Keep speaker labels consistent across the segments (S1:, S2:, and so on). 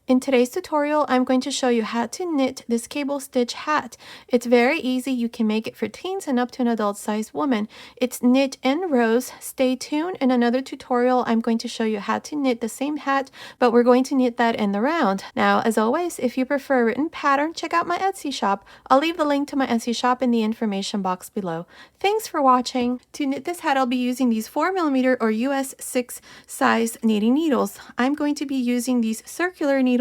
S1: In today's tutorial, I'm going to show you how to knit this cable stitch hat. It's very easy. You can make it for teens and up to an adult-sized woman. It's knit in rows. Stay tuned. In another tutorial, I'm going to show you how to knit the same hat, but we're going to knit that in the round. Now, as always, if you prefer a written pattern, check out my Etsy shop. I'll leave the link to my Etsy shop in the information box below. Thanks for watching. To knit this hat, I'll be using these 4mm or US 6 size knitting needles. I'm going to be using these circular needles,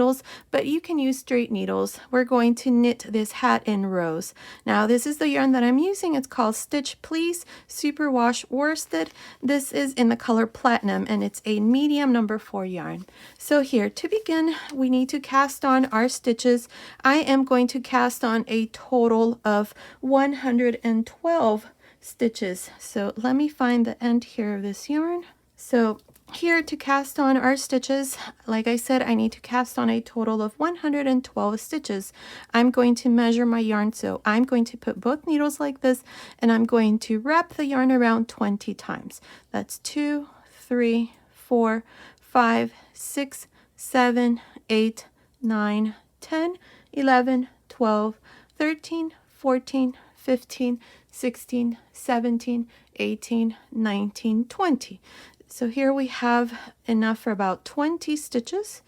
S1: but you can use straight needles. We're going to knit this hat in rows. Now, this is the yarn that I'm using. It's called Stitch Please Superwash worsted. This is in the color Platinum, and it's a medium number 4 yarn. So here, to begin, we need to cast on our stitches. I am going to cast on a total of 112 stitches. So let me find the end here of this yarn. So here, to cast on our stitches, like I said, I need to cast on a total of 112 stitches. I'm going to measure my yarn, so I'm going to put both needles like this, and I'm going to wrap the yarn around 20 times. That's 2, 3, 4, 5, 6, 7, 8, 9, 10, 11, 12, 13, 14, 15, 16, 17, 18, 19, 20. So here we have enough for about 20 stitches.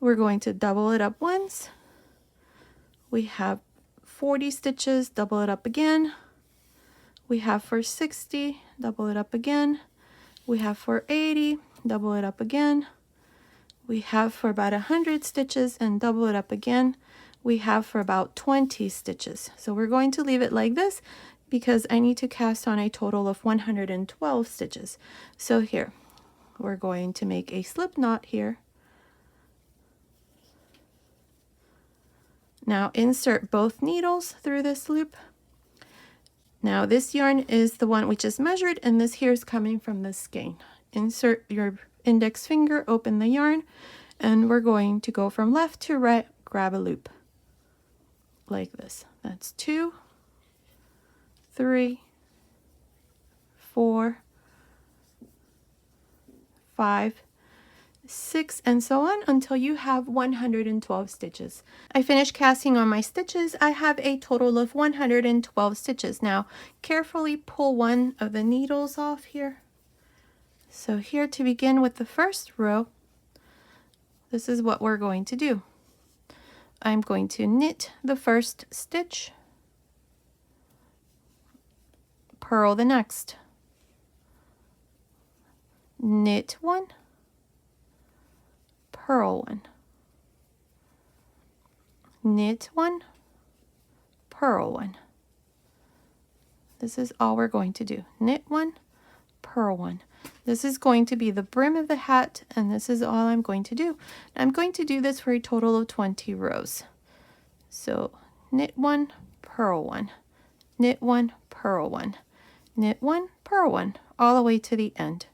S1: We're going to double it up once. We have 40 stitches, double it up again. We have for 60, double it up again. We have for 80, double it up again. We have for about 100 stitches and double it up again. We have for about 20 stitches. So we're going to leave it like this because I need to cast on a total of 112 stitches. So here, we're going to make a slip knot here. Now insert both needles through this loop. Now this yarn is the one we just measured, and this here is coming from the skein. Insert your index finger, open the yarn, and we're going to go from left to right, grab a loop like this. That's 2, 3, 4, 5, 6, and so on until you have 112 stitches. I finished casting on my stitches. I have a total of 112 stitches. Now, carefully pull one of the needles off here. So here, to begin with the first row, this is what we're going to do. I'm going to knit the first stitch, purl the next, knit one, purl one, knit one, purl one. This is all we're going to do. Knit one, purl one. This is going to be the brim of the hat, and this is all I'm going to do. I'm going to do this for a total of 20 rows. So knit one, purl one, knit one, purl one, knit one, purl one, all the way to the end.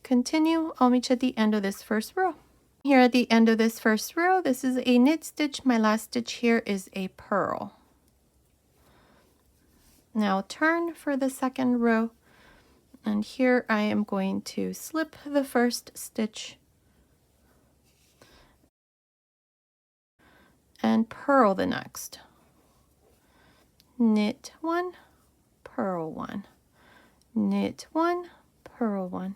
S1: Continue. I'll meet you at the end of this first row. Here at the end of this first row, this is a knit stitch. My last stitch here is a purl. Now turn for the second row, and here I am going to slip the first stitch and purl the next. Knit one, purl one, knit one, purl one.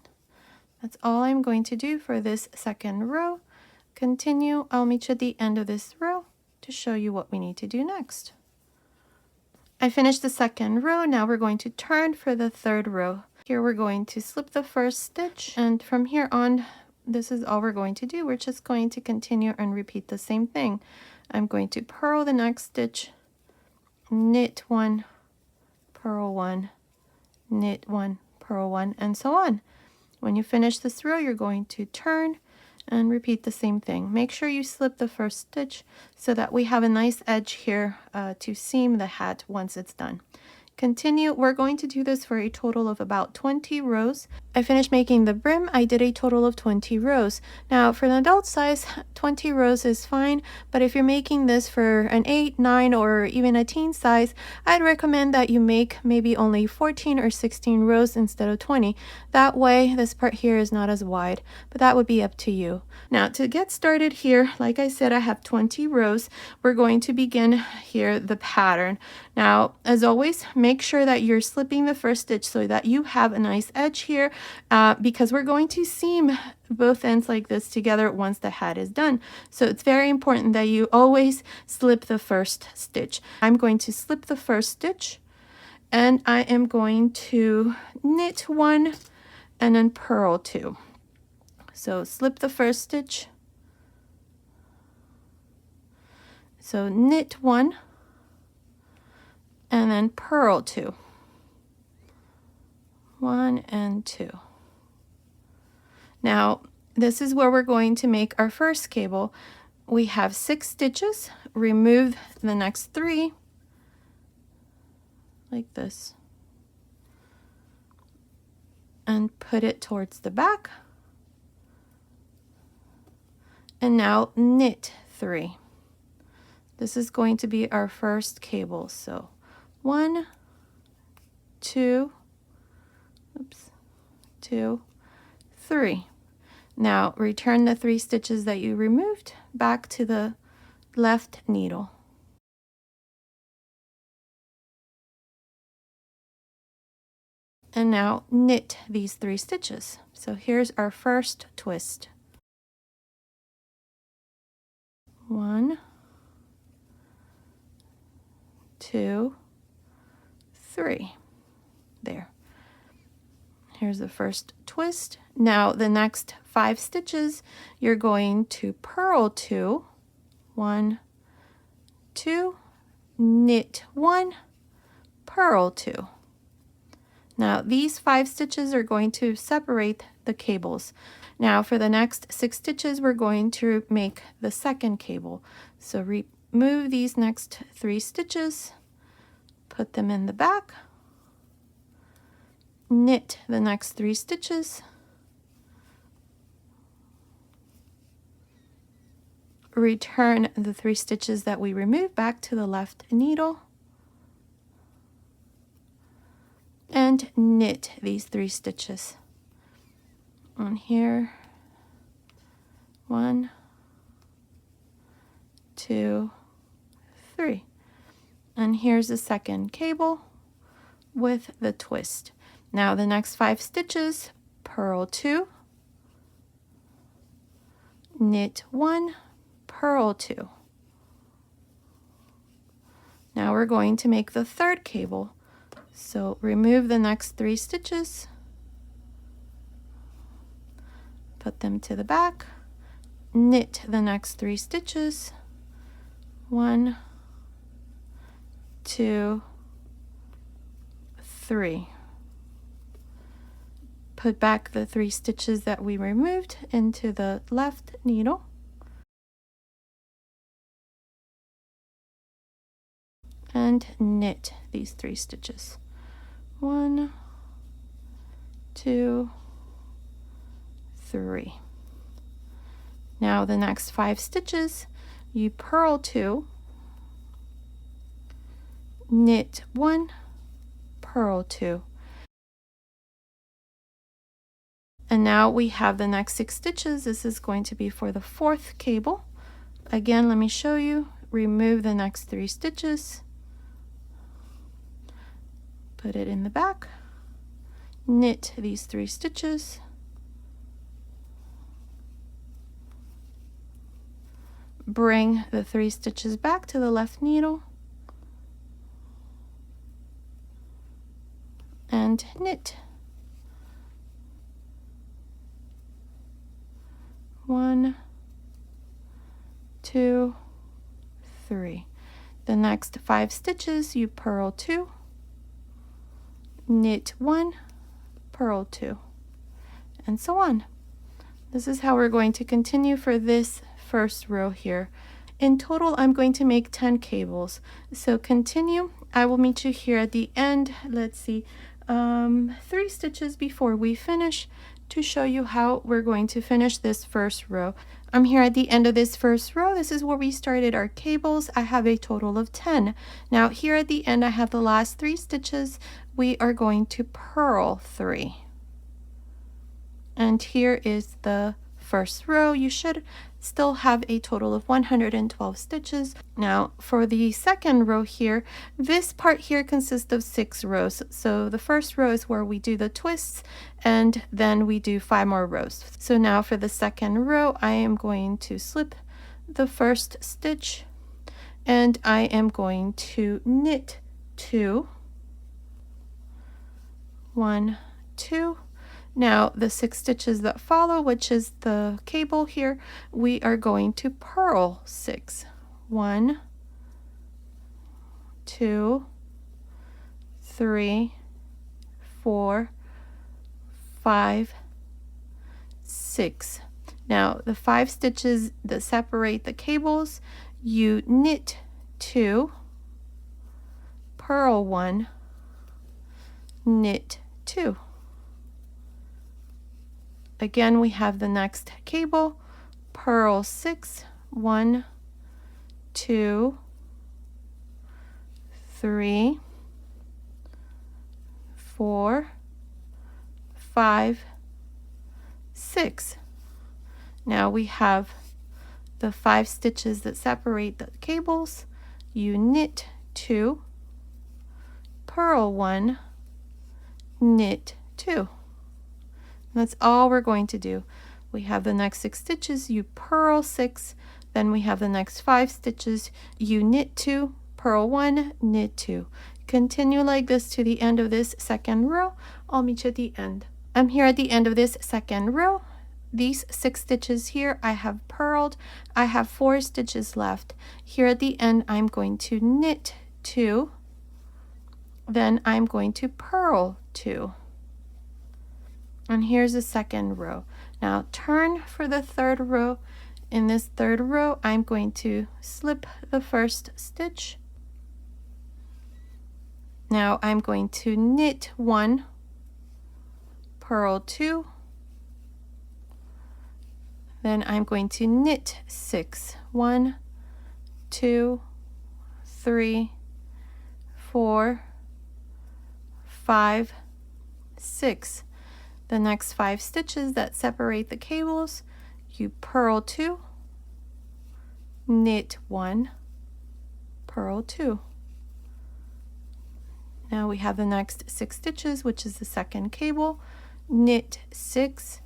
S1: That's all I'm going to do for this second row. Continue. I'll meet you at the end of this row to show you what we need to do next. I finished the second row. Now we're going to turn for the third row. Here we're going to slip the first stitch, and from here on, this is all we're going to do. We're just going to continue and repeat the same thing. I'm going to purl the next stitch, knit one, purl one, knit one, purl one, and so on. When you finish this row, you're going to turn and repeat the same thing. Make sure you slip the first stitch so that we have a nice edge here to seam the hat once it's done. Continue. We're going to do this for a total of about 20 rows. I finished making the brim. I did a total of 20 rows. Now for an adult size, 20 rows is fine, but if you're making this for an 8, 9, or even a teen size, I'd recommend that you make maybe only 14 or 16 rows instead of 20. That way this part here is not as wide, but that would be up to you. Now to get started here, like I said, I have 20 rows. We're going to begin here the pattern. Now, as always, make sure that you're slipping the first stitch so that you have a nice edge here, because we're going to seam both ends like this together once the hat is done. So it's very important that you always slip the first stitch. I'm going to slip the first stitch, and I am going to knit 1 and then purl 2. So slip the first stitch, so knit 1 and then purl 2. 1 and 2. Now this is where we're going to make our first cable. We have 6 stitches. Remove the next 3 like this and put it towards the back, and now knit 3. This is going to be our first cable. So 1, 2, oops, 2, 3. Now return the 3 stitches that you removed back to the left needle. And now knit these 3 stitches. So here's our first twist. 1, 2, 3. There. Here's the first twist. Now the next 5 stitches, you're going to purl 2, 1, 2, knit 1, purl 2. Now these 5 stitches are going to separate the cables. Now for the next 6 stitches, we're going to make the second cable. So remove these next 3 stitches, put them in the back, knit the next 3 stitches, return the 3 stitches that we removed back to the left needle, and knit these 3 stitches. On here, 1, 2, 3. And here's the second cable with the twist. Now the next 5 stitches, purl 2, knit 1, purl 2. Now we're going to make the third cable. So remove the next 3 stitches, put them to the back, knit the next 3 stitches, 1, 2, 3. Put back the 3 stitches that we removed into the left needle, and knit these 3 stitches. 1, 2, 3. Now the next 5 stitches, you purl 2, knit 1, purl 2. And now we have the next 6 stitches. This is going to be for the 4th cable. Again, let me show you. Remove the next 3 stitches, put it in the back, knit these 3 stitches, bring the 3 stitches back to the left needle, and knit. 1, 2, 3. The next 5 stitches, you purl 2, knit 1, purl 2, and so on. This is how we're going to continue for this first row here. In total, I'm going to make 10 cables. So continue. I will meet you here at the end. Let's see, 3 stitches before we finish to show you how we're going to finish this first row. I'm here at the end of this first row. This is where we started our cables. I have a total of 10. Now here at the end, I have the last 3 stitches. We are going to purl 3. And here is the first row. You should still have a total of 112 stitches. Now for the second row here, this part here consists of 6 rows. So the first row is where we do the twists, and then we do 5 more rows. So now for the second row, I am going to slip the first stitch, and I am going to knit 2, 1, 2. Now the 6 stitches that follow, which is the cable here, we are going to purl 6. 1, 2, 3, 4, 5, 6. Now the 5 stitches that separate the cables, you knit 2, purl 1, knit 2. Again, we have the next cable, purl 6, 1, 2, 3, 4, 5, 6. Now we have the 5 stitches that separate the cables. You knit 2, purl 1, knit 2. That's all we're going to do. We have the next 6 stitches, you purl 6, then we have the next 5 stitches, you knit 2, purl 1, knit 2. Continue like this to the end of this second row. I'll meet you at the end. I'm here at the end of this second row. These 6 stitches here I have purled. I have 4 stitches left. Here at the end, I'm going to knit 2, then I'm going to purl 2. And here's the second row. Now turn for the third row. In this third row, I'm going to slip the first stitch. Now I'm going to knit 1, purl 2, then I'm going to knit 6. 1, 2, 3, 4, 5, 6. The next 5 stitches that separate the cables, you purl 2, knit 1, purl 2. Now we have the next 6 stitches, which is the second cable, knit 6,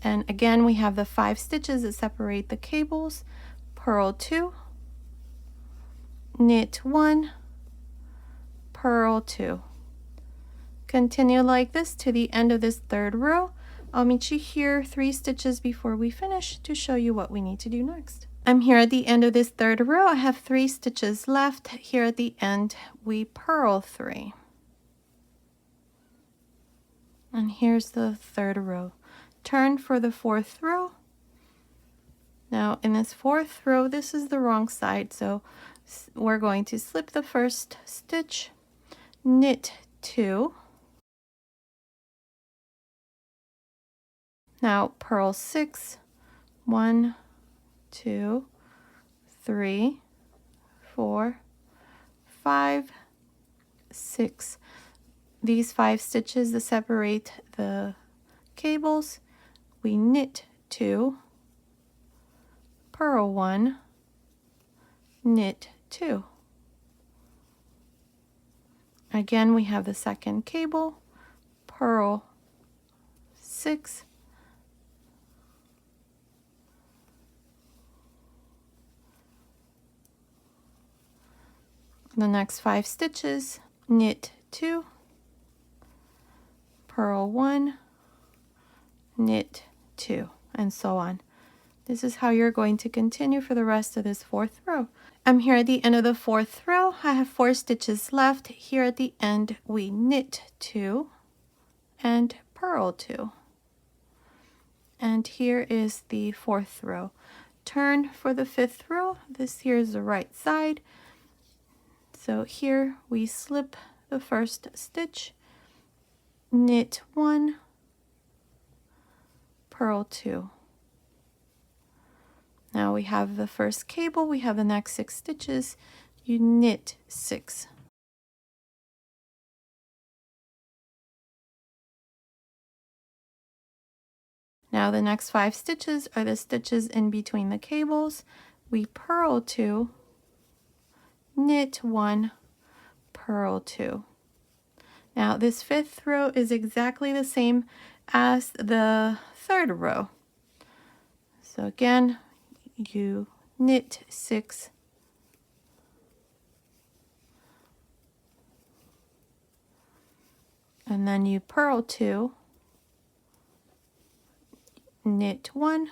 S1: and again we have the 5 stitches that separate the cables, purl 2, knit 1, purl 2. Continue like this to the end of this third row. I'll meet you here 3 stitches before we finish to show you what we need to do next. I'm here at the end of this third row. I have 3 stitches left. Here at the end, we purl 3. And here's the third row. Turn for the fourth row. Now in this fourth row, this is the wrong side, so we're going to slip the first stitch, knit 2, now purl 6, 1, 2, 3, 4, 5, 6. These 5 stitches that separate the cables, we knit 2, purl 1, knit 2. Again, we have the second cable, purl 6, the next 5 stitches, knit 2, purl 1, knit 2, and so on. This is how you're going to continue for the rest of this fourth row. I'm here at the end of the fourth row. I have 4 stitches left. Here at the end, we knit 2, and purl 2. And here is the 4th row. Turn for the 5th row. This here is the right side. So here we slip the first stitch, knit 1, purl 2. Now we have the first cable, we have the next 6 stitches, you knit 6. Now the next 5 stitches are the stitches in between the cables. We purl 2, knit 1, purl 2. Now this 5th row is exactly the same as the 3rd row. So again, you knit 6, and then you purl 2, knit 1,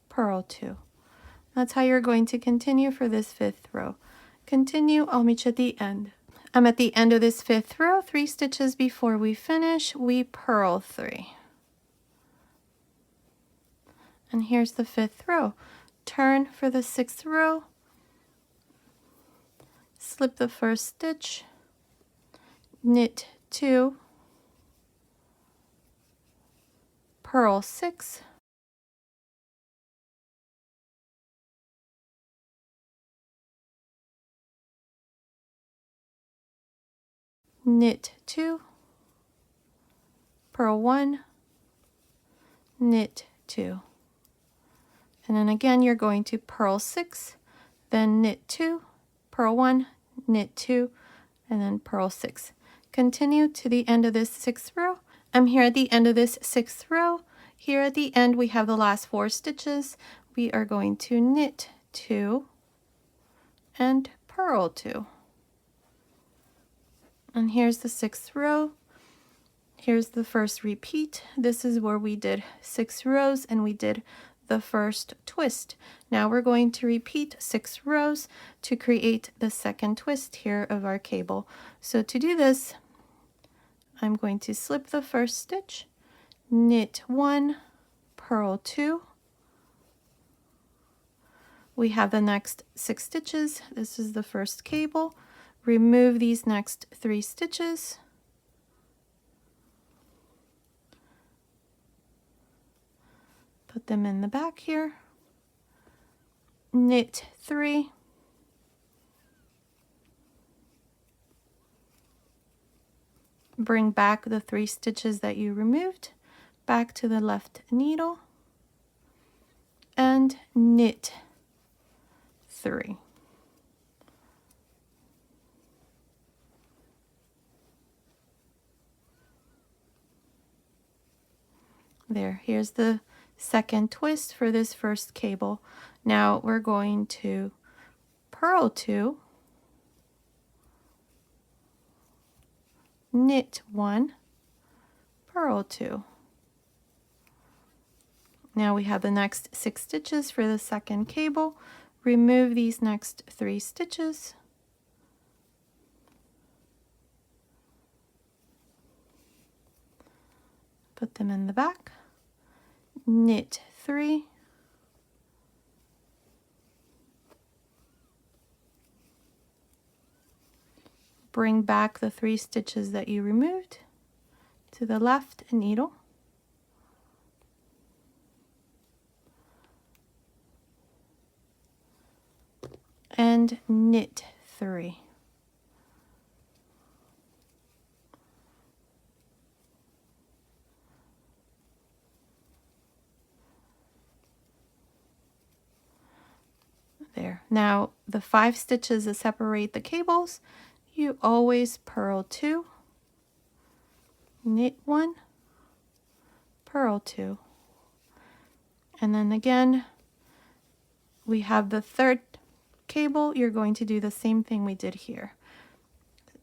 S1: purl 2. That's how you're going to continue for this 5th row. Continue, I'll meet you at the end. I'm at the end of this 5th row. 3 stitches before we finish, we purl 3. And here's the 5th row. Turn for the 6th row, slip the first stitch, knit 2, purl 6, knit 2, purl 1, knit 2. And then again, you're going to purl 6, then knit 2, purl 1, knit 2, and then purl 6. Continue to the end of this 6th row. I'm here at the end of this 6th row. Here at the end, we have the last 4 stitches. We are going to knit 2 and purl 2. And here's the 6th row. Here's the first repeat. This is where we did 6 rows and we did the first twist. Now we're going to repeat 6 rows to create the second twist here of our cable. So to do this, I'm going to slip the first stitch, knit 1, purl 2. We have the next 6 stitches. This is the first cable. Remove these next 3 stitches. Put them in the back here. Knit 3. Bring back the 3 stitches that you removed back to the left needle and knit 3. There, here's the second twist for this first cable. Now we're going to purl 2, knit 1, purl 2. Now we have the next 6 stitches for the second cable. Remove these next 3 stitches. Put them in the back. Knit 3. Bring back the 3 stitches that you removed to the left needle. And knit 3. There. Now the 5 stitches that separate the cables, you always purl 2, knit 1, purl 2. And then again, we have the third cable. You're going to do the same thing we did here.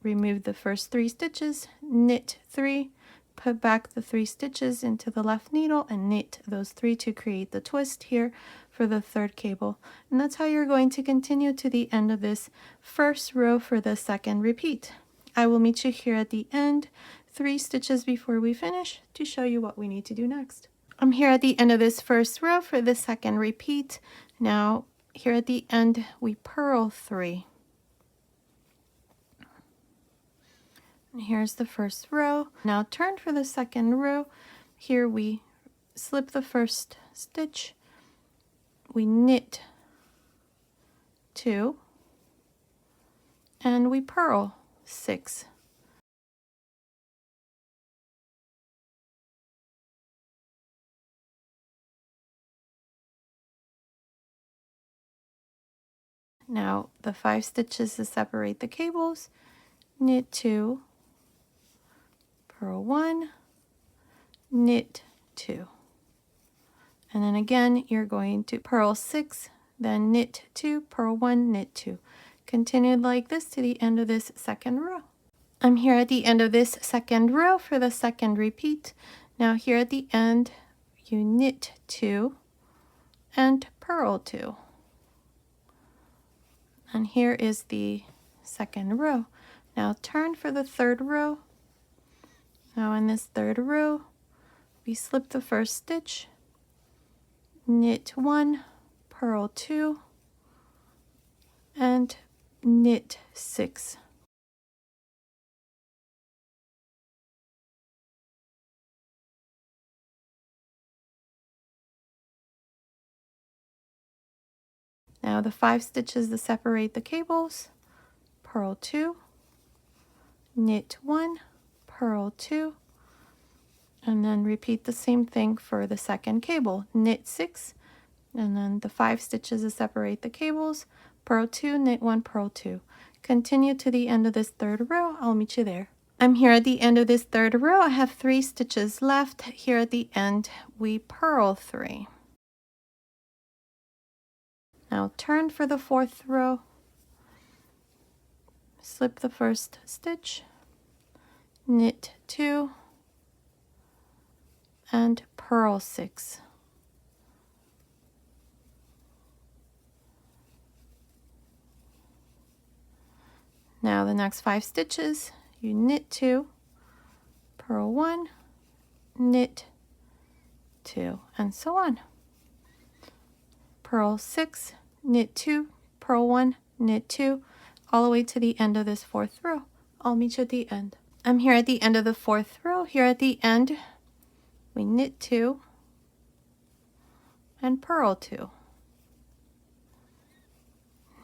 S1: Remove the first 3 stitches, knit 3, put back the 3 stitches into the left needle and knit those 3 to create the twist here for the third cable. And that's how you're going to continue to the end of this first row for the second repeat. I will meet you here at the end. 3 stitches before we finish to show you what we need to do next. I'm here at the end of this first row for the second repeat. Now here at the end we purl 3. And here's the first row. Now turn for the second row. Here we slip the first stitch, we knit 2, and we purl 6. Now the 5 stitches to separate the cables, knit 2, purl 1, knit 2. And then again, you're going to purl 6, then knit 2, purl 1, knit 2. Continue like this to the end of this second row. I'm here at the end of this second row for the second repeat. Now here at the end, you knit 2 and purl 2. And here is the second row. Now turn for the third row. Now in this third row, we slip the first stitch, knit 1, purl 2, and knit 6. Now the 5 stitches to separate the cables, purl 2, knit 1, purl 2, and then repeat the same thing for the second cable, knit 6, and then the 5 stitches to separate the cables, purl 2, knit 1, purl 2. Continue to the end of this third row. I'll meet you there. I'm here at the end of this third row. I have 3 stitches left. Here at the end, we purl 3. Now turn for the fourth row, slip the first stitch, knit 2, and purl 6. Now the next 5 stitches, you knit 2, purl 1, knit 2, and so on. Purl 6, knit 2, purl 1, knit 2, all the way to the end of this fourth row. I'll meet you at the end. I'm here at the end of the fourth row. Here at the end, we knit 2 and purl 2.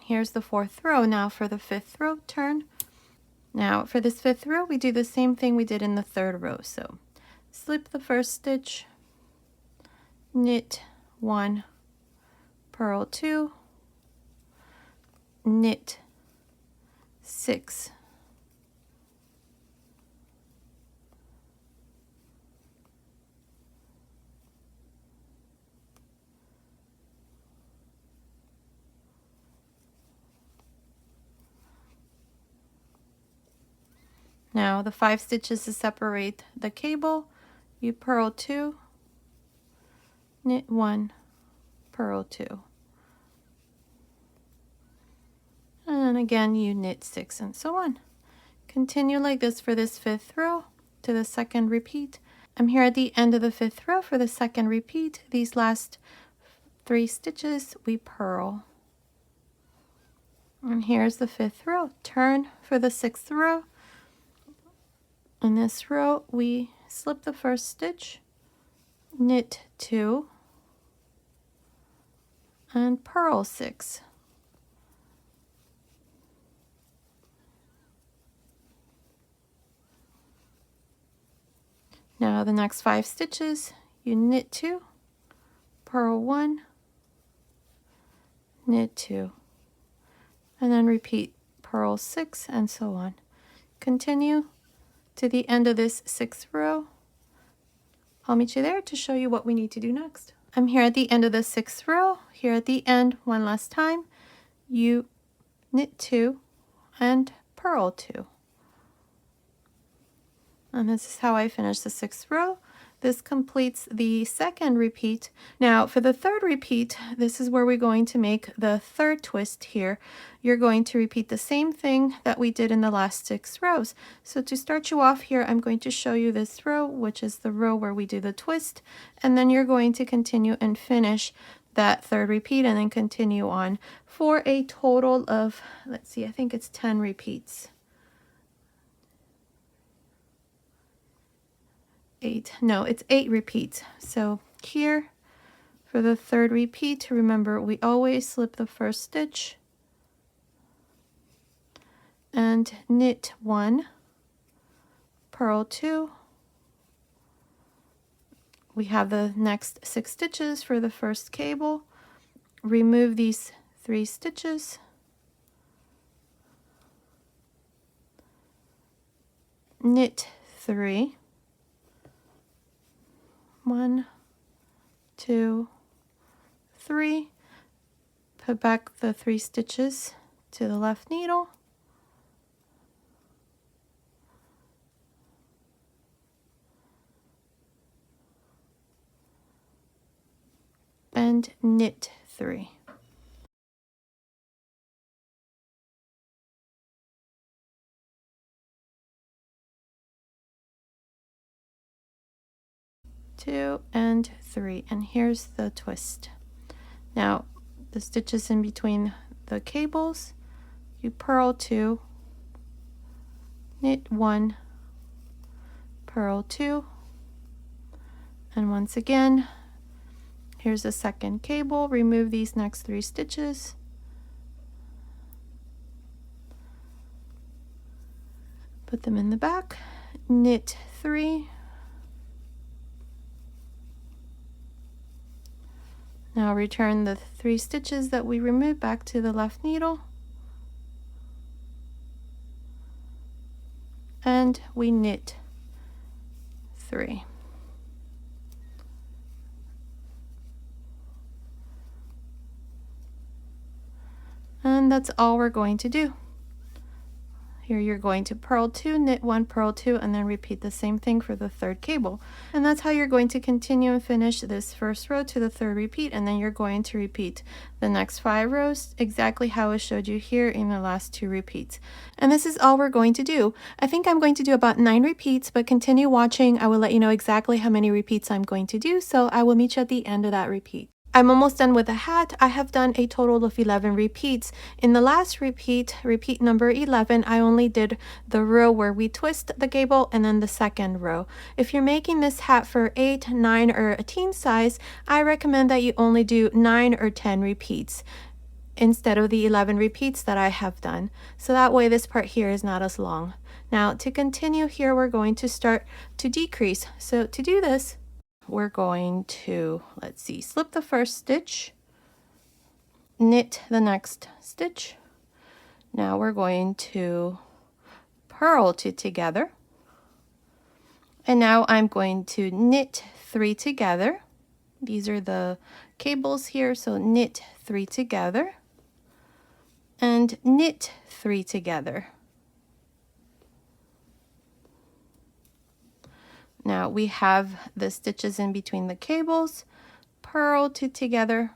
S1: Here's the fourth row. Now for the fifth row, turn. Now for this fifth row, we do the same thing we did in the third row. So slip the first stitch, knit 1, purl 2, knit 6. Now the 5 stitches to separate the cable, you purl 2, knit 1, purl 2. And then again you knit 6 and so on. Continue like this for this fifth row to the second repeat. I'm here at the end of the fifth row for the second repeat. These last 3 stitches we purl. And here's the fifth row. Turn for the sixth row. In this row we slip the first stitch, knit 2, and purl 6. Now the next 5 stitches, you knit 2, purl 1, knit 2, and then repeat purl 6 and so on. Continue to the end of this sixth row. I'll meet you there to show you what we need to do next. I'm here at the end of the sixth row. Here at the end, one last time, you knit 2 and purl 2. And this is how I finish the sixth row. This completes the second repeat. Now for the third repeat, this is where we're going to make the third twist here. You're going to repeat the same thing that we did in the last 6 rows. So to start you off here, I'm going to show you this row, which is the row where we do the twist, and then you're going to continue and finish that third repeat and then continue on for a total of, let's see, I think it's 10 repeats. 8, no, it's 8 repeats. So here for the third repeat, remember we always slip the first stitch and knit 1, purl 2. We have the next 6 stitches for the first cable. Remove these 3 stitches, knit 3, 1, 2, 3, put back the 3 stitches to the left needle, and knit 3. Two and 3, and here's the twist. Now the stitches in between the cables, you purl 2, knit 1, purl 2, and once again here's the second cable. Remove these next 3 stitches, put them in the back, knit 3. Now return the 3 stitches that we removed back to the left needle, and we knit 3. And that's all we're going to do. Here you're going to purl 2, knit 1, purl 2, and then repeat the same thing for the third cable. And that's how you're going to continue and finish this first row to the third repeat, and then you're going to repeat the next 5 rows exactly how I showed you here in the last 2 repeats. And this is all we're going to do. I think I'm going to do about 9 repeats, but continue watching. I will let you know exactly how many repeats I'm going to do, so I will meet you at the end of that repeat. I'm almost done with the hat. I have done a total of 11 repeats. In the last repeat, repeat number 11, I only did the row where we twist the cable and then the second row. If you're making this hat for 8, 9, or a teen size, I recommend that you only do 9 or 10 repeats instead of the 11 repeats that I have done. So that way this part here is not as long. Now to continue here, we're going to start to decrease. So to do this, we're going to, let's see, slip the first stitch, knit the next stitch. Now we're going to purl 2 together, and now I'm going to knit 3 together. These are the cables here, so knit 3 together and knit 3 together. Now we have the stitches in between the cables, purl 2 together,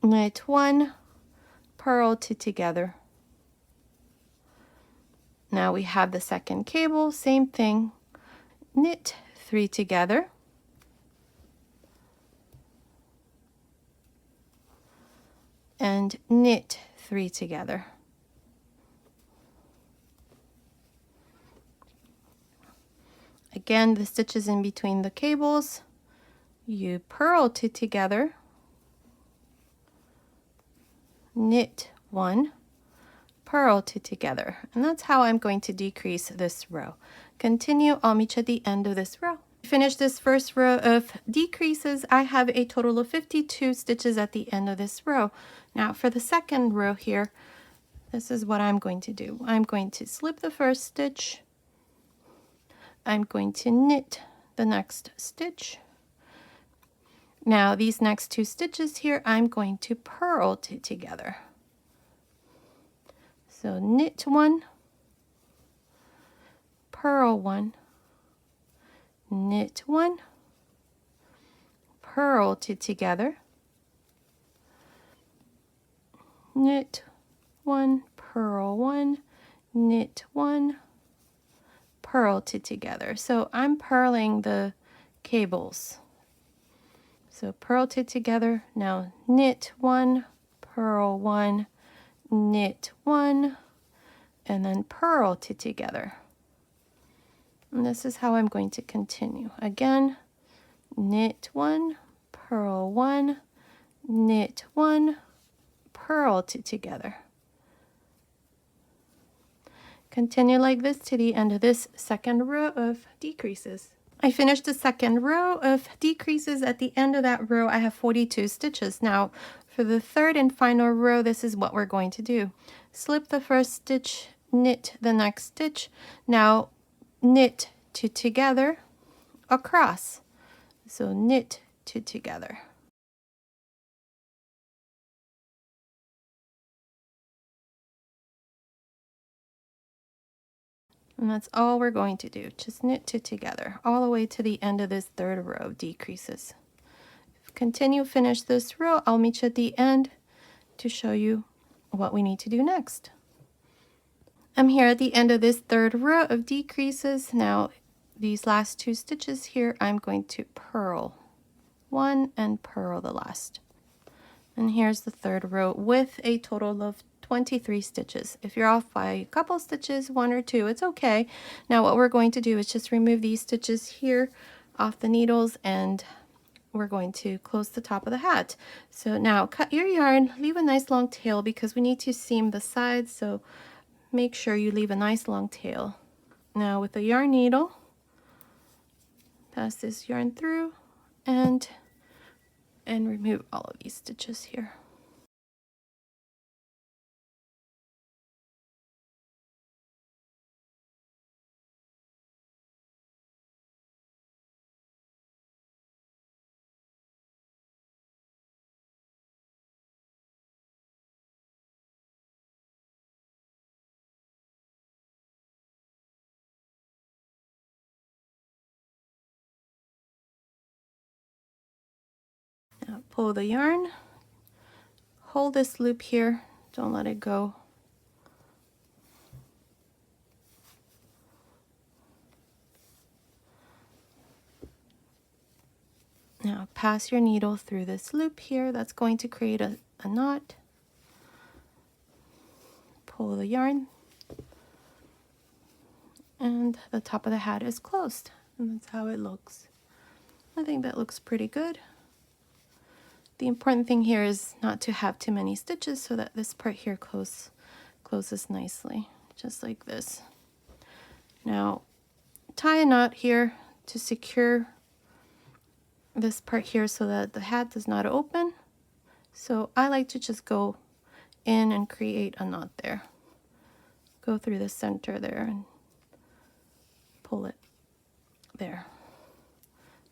S1: knit 1, purl 2 together. Now we have the second cable, same thing, knit 3 together, and knit 3 together. Again, the stitches in between the cables, you purl 2 together, knit 1, purl 2 together. And that's how I'm going to decrease this row. Continue, I'll meet you at the end of this row. To finish this first row of decreases, I have a total of 52 stitches at the end of this row. Now for the second row here, this is what I'm going to do. I'm going to slip the first stitch, I'm going to knit the next stitch. Now these next 2 stitches here, I'm going to purl 2 together. So knit 1, purl 1, knit 1, purl 2 together, knit 1, purl 1, knit 1, purl 2 together. So I'm purling the cables. So purl 2 together. Now knit 1, purl 1, knit 1, and then purl 2 together. And this is how I'm going to continue. Again, knit 1, purl 1, knit 1, purl 2 together. Continue like this to the end of this second row of decreases. I finished the second row of decreases. At the end of that row, I have 42 stitches. Now, for the third and final row, this is what we're going to do. Slip the first stitch, knit the next stitch. Now, knit 2 together across. So knit 2 together. And that's all we're going to do. Just knit 2 together all the way to the end of this third row of decreases. Continue, finish this row. I'll meet you at the end to show you what we need to do next. I'm here at the end of this third row of decreases. Now, these last 2 stitches here, I'm going to purl 1 and purl the last. And here's the third row with a total of 23 stitches. If you're off by a couple stitches, 1 or 2, it's okay. Now what we're going to do is just remove these stitches here off the needles, and we're going to close the top of the hat. So now cut your yarn, leave a nice long tail because we need to seam the sides, so make sure you leave a nice long tail. Now with the yarn needle, pass this yarn through and remove all of these stitches here. Now pull the yarn, hold this loop here, don't let it go. Now pass your needle through this loop here. That's going to create a knot. Pull the yarn, and the top of the hat is closed. And that's how it looks. I think that looks pretty good. The important thing here is not to have too many stitches so that this part here closes nicely, just like this. Now tie a knot here to secure this part here so that the hat does not open. So I like to just go in and create a knot there. Go through the center there and pull it there.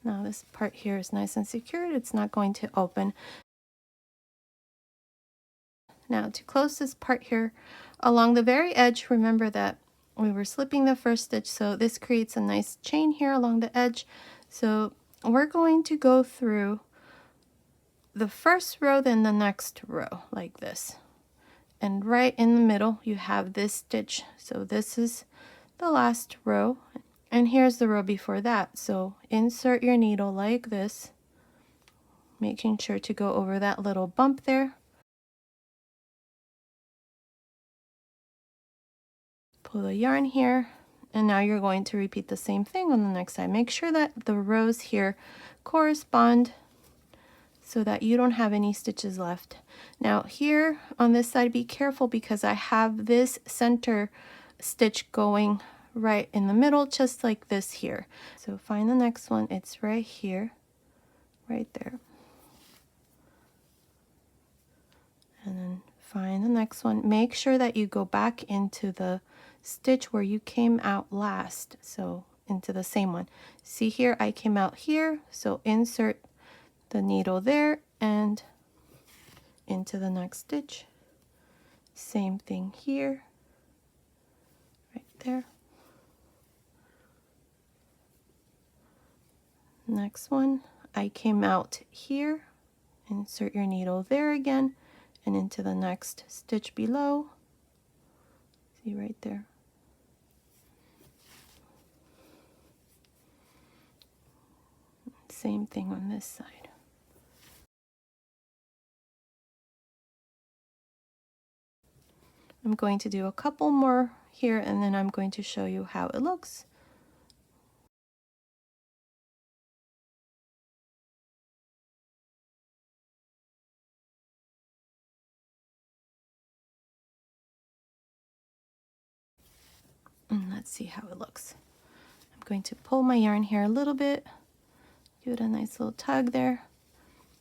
S1: Now this part here is nice and secured. It's not going to open. Now to close this part here, along the very edge, remember that we were slipping the first stitch, so this creates a nice chain here along the edge. So we're going to go through the first row, then the next row, like this. And right in the middle, you have this stitch. So this is the last row, and here's the row before that. So insert your needle like this, making sure to go over that little bump there. Pull the yarn here, and now you're going to repeat the same thing on the next side. Make sure that the rows here correspond so that you don't have any stitches left. Now here on this side, be careful because I have this center stitch going right in the middle, just like this here. So find the next one. It's right here, right there. And then find the next one. Make sure that you go back into the stitch where you came out last, so into the same one. See here, I came out here, so insert the needle there and into the next stitch. Same thing here, right there. Next one, I came out here, insert your needle there again, and into the next stitch below. See right there. Same thing on this side. I'm going to do a couple more here, and then I'm going to show you how it looks. And let's see how it looks. I'm going to pull my yarn here a little bit, give it a nice little tug there.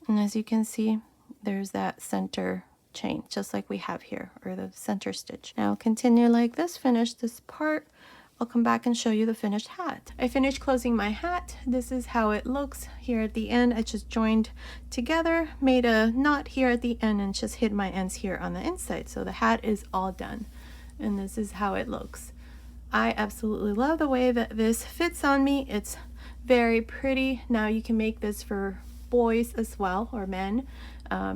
S1: And as you can see, there's that center chain, just like we have here, or the center stitch. Now continue like this, finish this part. I'll come back and show you the finished hat. I finished closing my hat. This is how it looks here at the end. I just joined together, made a knot here at the end, and just hid my ends here on the inside. So the hat is all done. And this is how it looks. I absolutely love the way that this fits on me. It's very pretty. Now you can make this for boys as well, or men.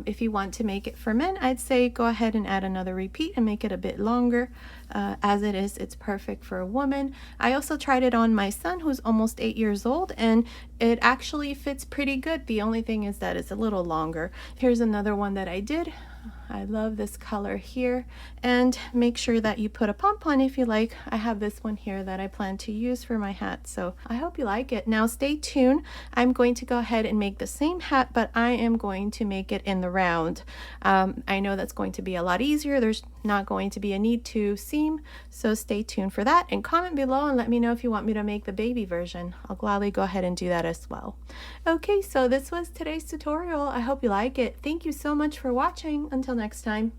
S1: If you want to make it for men, I'd say go ahead and add another repeat and make it a bit longer. As it is, it's perfect for a woman. I also tried it on my son, who's almost 8 years old, and it actually fits pretty good. The only thing is that it's a little longer. Here's another one that I did. I love this color here, and make sure that you put a pom-pom if you like. I have this one here that I plan to use for my hat, so I hope you like it. Now stay tuned. I'm going to go ahead and make the same hat, but I am going to make it in the round. I know that's going to be a lot easier. There's not going to be a need to seam, so stay tuned for that, and comment below and let me know if you want me to make the baby version. I'll gladly go ahead and do that as well. Okay, so this was today's tutorial. I hope you like it. Thank you so much for watching. Until next time.